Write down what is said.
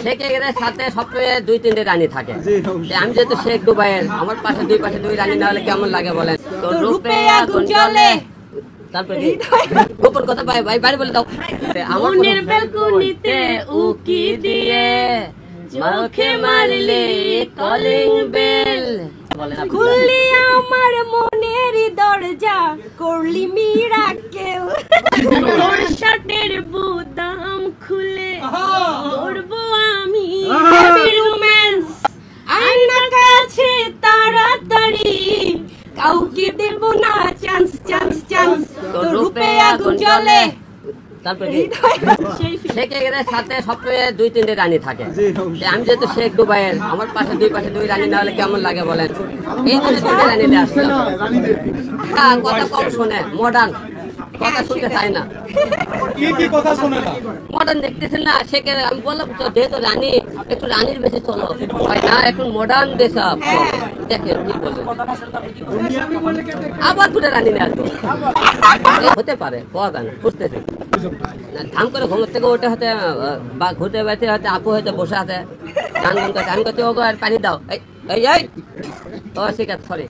শেখের সাথে সবসময় 2-3টে রানী থাকে। আমি যেহেতু শেখ দুবাইয়ের, আমার পাশে দুই রানী না হলে কেমন লাগে বলেন? তো রূপে আগুন জ্বলে, তারপরে গোপন কথা ভাই বাড়ি বলে দাও। মনের বেলকুনিতে উকি দিয়ে চোখে মারলে কলিং বেল, খুললি আমার মনের দরজা, করলি মিরাকেল। তোর শার্টের বোতাম খুলে করবো আমি রোম্যান্স, আয়না কাছে তাড়াতাড়ি, কাউকে দেব না চান্স চান্স চান্স। তোর রূপে আগুন জ্বলে, তারপরে শেখের সাথে সবসময় 2-3টে রানী থাকে। আমি যেহেতু শেখ দুবাইয়ের, আমার পাশে দুই রানী না হলে কেমন লাগে বলেন? এই জন্য 2টে রানী নিয়ে আসলাম। কথা কম শোনে, মডার্ন কথা শুনতে চাই না। কি কথা শোনে না? মডার্ন দেখতেছেন না শেখের। আমি বললাম তো যেহেতু রানী, একটু রানীর বেশি চলো হয় না, একটু মডার্ন দেশাব দেখেন কি বলেন। আবার 2টে রানী নিয়ে আসবো, হতে পারে পাওয়া যায় না, বুঝতেছি ধাম করে ঘুম থেকে ওঠে হতে বা ঘুরতে বেড়াতে হয়তো আপু হয়তো বসে আছে গান গান করতে। আমি করতে ওগো আর পানি দাও, এই ও শিকার সরি।